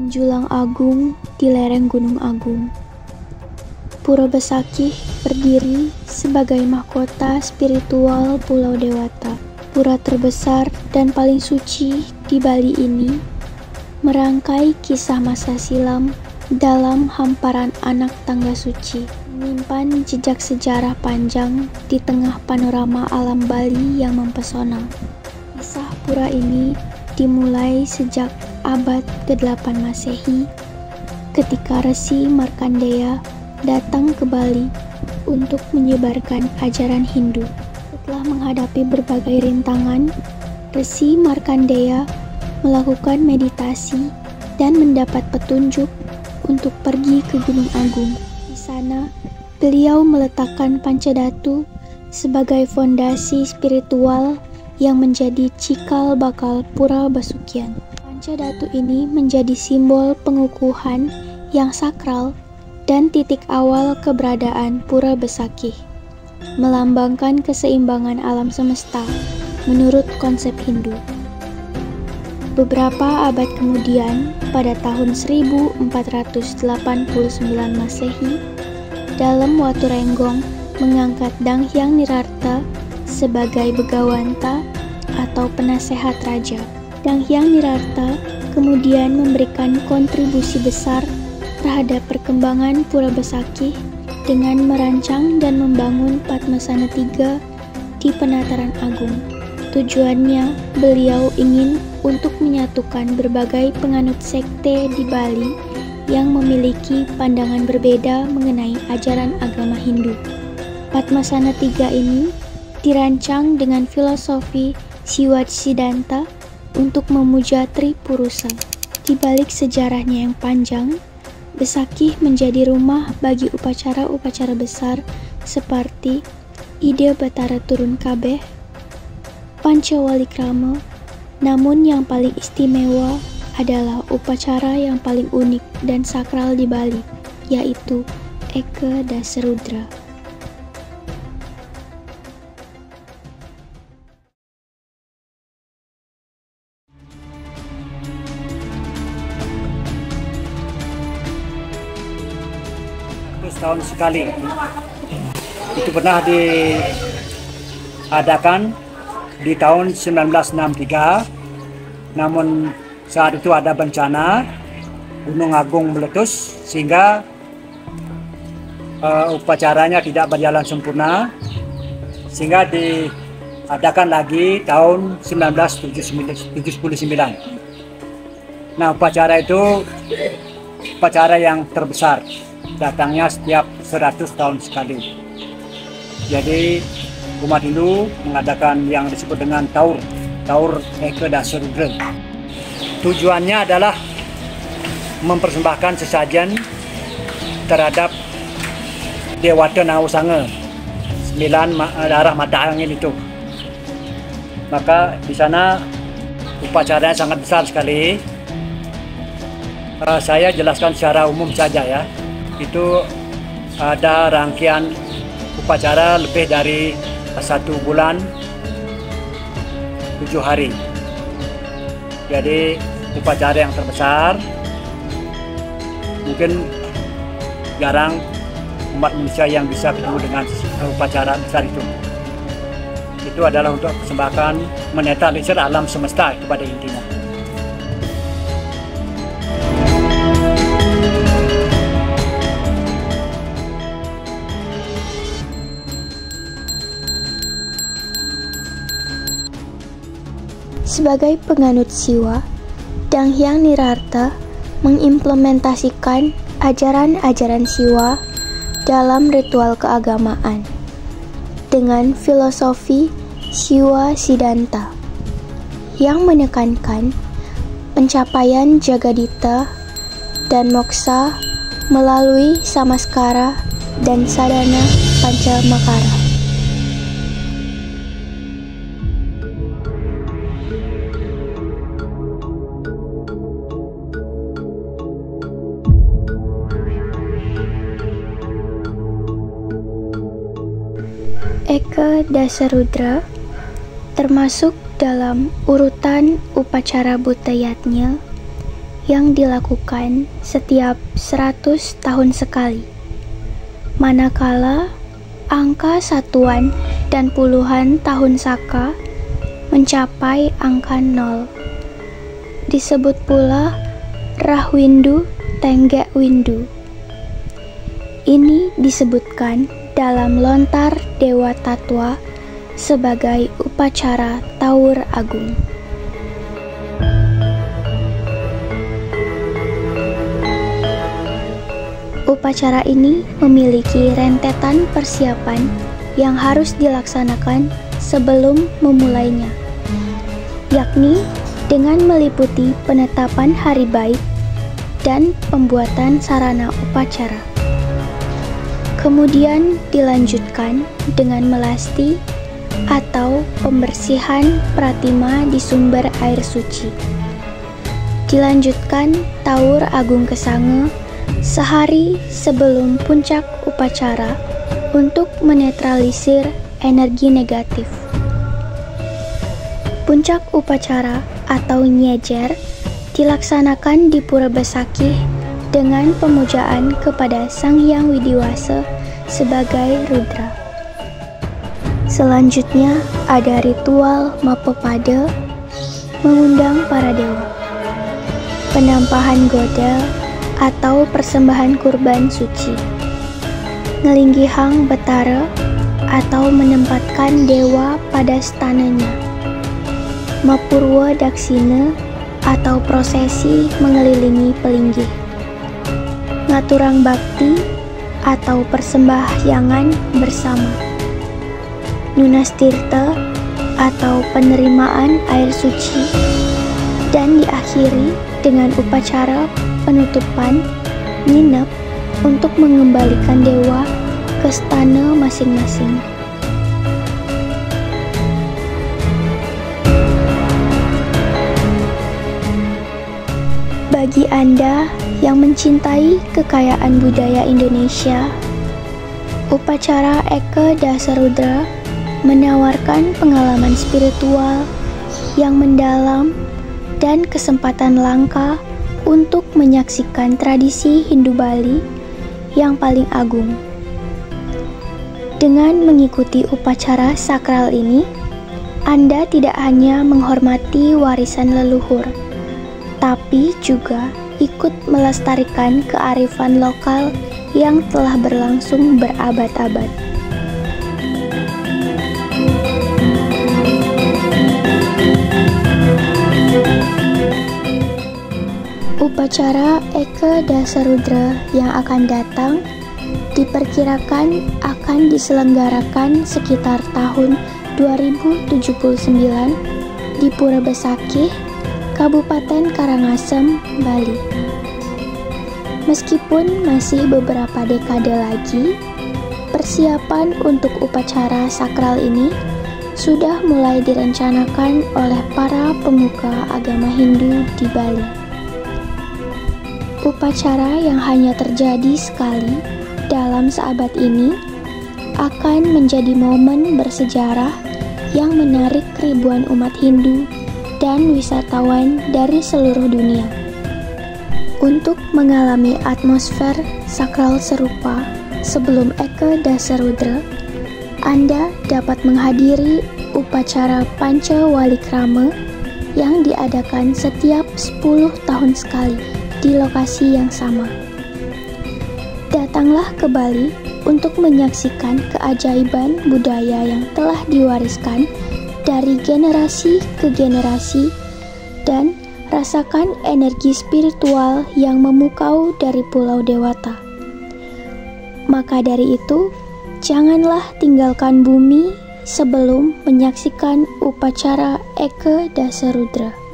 Menjulang agung di lereng Gunung Agung. Pura Besakih berdiri sebagai mahkota spiritual Pulau Dewata. Pura terbesar dan paling suci di Bali ini merangkai kisah masa silam dalam hamparan anak tangga suci, menyimpan jejak sejarah panjang di tengah panorama alam Bali yang mempesona. Kisah pura ini dimulai sejak abad ke-8 Masehi ketika Resi Markandeya datang ke Bali untuk menyebarkan ajaran Hindu. Setelah menghadapi berbagai rintangan, Resi Markandeya melakukan meditasi dan mendapat petunjuk untuk pergi ke Gunung Agung. Di sana, beliau meletakkan Pancadatu sebagai fondasi spiritual yang menjadi cikal bakal Pura Basukian. Pancadatu ini menjadi simbol pengukuhan yang sakral dan titik awal keberadaan Pura Besakih, melambangkan keseimbangan alam semesta menurut konsep Hindu. Beberapa abad kemudian, pada tahun 1489 Masehi, Dalem Waturenggong mengangkat Danghyang Nirarta sebagai begawanta atau penasehat raja. Danghyang Nirarta kemudian memberikan kontribusi besar terhadap perkembangan Pura Besakih dengan merancang dan membangun Padmasana III di Penataran Agung. Tujuannya, beliau ingin untuk menyatukan berbagai penganut sekte di Bali yang memiliki pandangan berbeda mengenai ajaran agama Hindu. Padmasana III ini dirancang dengan filosofi Siwasiddhanta untuk memuja Tripurusa. Di balik sejarahnya yang panjang, Besakih menjadi rumah bagi upacara-upacara besar seperti Ida Batara Turun Kabeh, Pancawalikrama, namun yang paling istimewa adalah upacara yang paling unik dan sakral di Bali, yaitu Eka Dasarudra. Setahun sekali itu pernah diadakan di tahun 1963, namun saat itu ada bencana Gunung Agung meletus sehingga upacaranya tidak berjalan sempurna, sehingga diadakan lagi tahun 1979. Nah, upacara itu upacara yang terbesar, datangnya setiap 100 tahun sekali. Jadi umat Hindu mengadakan yang disebut dengan Taur Eka Dasarudra. Tujuannya adalah mempersembahkan sesajen terhadap Dewata Nawasanga, 9 darah mata angin itu. Maka di sana upacaranya sangat besar sekali. Saya jelaskan secara umum saja ya. Itu ada rangkaian upacara lebih dari 1 bulan 7 hari. Jadi upacara yang terbesar, mungkin jarang umat manusia yang bisa ketemu dengan upacara besar itu. Itu adalah untuk persembahkan menetralisir alam semesta kepada intinya. Sebagai penganut Siwa, Danghyang Nirarta mengimplementasikan ajaran-ajaran Siwa dalam ritual keagamaan dengan filosofi Siwasiddhanta yang menekankan pencapaian Jagadita dan moksa melalui Samaskara dan Sadhana Pancamakara. Eka Dasarudra termasuk dalam urutan upacara Buddha Yatnya yang dilakukan setiap 100 tahun sekali, manakala angka satuan dan puluhan tahun saka mencapai angka 0. Disebut pula Rahwindu Tenggek Windu. Ini disebutkan dalam lontar Dewa Tatwa sebagai upacara Taur Agung. Upacara ini memiliki rentetan persiapan yang harus dilaksanakan sebelum memulainya, yakni dengan meliputi penetapan hari baik dan pembuatan sarana upacara. Kemudian dilanjutkan dengan melasti atau pembersihan pratima di sumber air suci. Dilanjutkan Taur Agung Kesange sehari sebelum puncak upacara untuk menetralisir energi negatif. Puncak upacara atau nyejer dilaksanakan di Pura Besakih dengan pemujaan kepada Sang Hyang Widiwasa sebagai Rudra. Selanjutnya ada ritual Mapapada mengundang para dewa, penampahan goda atau persembahan kurban suci, ngelinggihang betara atau menempatkan dewa pada stananya, Mapurwa Daksina atau prosesi mengelilingi pelinggih, ngaturang bakti atau persembahyangan bersama, Nunastirta atau penerimaan air suci, dan diakhiri dengan upacara penutupan nginep untuk mengembalikan dewa ke stana masing-masing. Bagi Anda yang mencintai kekayaan budaya Indonesia, upacara Eka Dasarudra menawarkan pengalaman spiritual yang mendalam dan kesempatan langka untuk menyaksikan tradisi Hindu Bali yang paling agung. Dengan mengikuti upacara sakral ini, Anda tidak hanya menghormati warisan leluhur, tapi juga ikut melestarikan kearifan lokal yang telah berlangsung berabad-abad. Upacara Eka Dasarudra yang akan datang diperkirakan akan diselenggarakan sekitar tahun 2079 di Pura Besakih, Kabupaten Karangasem, Bali. Meskipun masih beberapa dekade lagi, persiapan untuk upacara sakral ini sudah mulai direncanakan oleh para pemuka agama Hindu di Bali. Upacara yang hanya terjadi sekali dalam seabad ini akan menjadi momen bersejarah yang menarik ribuan umat Hindu dan wisatawan dari seluruh dunia untuk mengalami atmosfer sakral serupa. Sebelum Eka Dasarudra, Anda dapat menghadiri upacara Panca Walikrama yang diadakan setiap 10 tahun sekali di lokasi yang sama. Datanglah ke Bali untuk menyaksikan keajaiban budaya yang telah diwariskan dari generasi ke generasi dan rasakan energi spiritual yang memukau dari Pulau Dewata. Maka dari itu, janganlah tinggalkan bumi sebelum menyaksikan upacara Eka Dasarudra.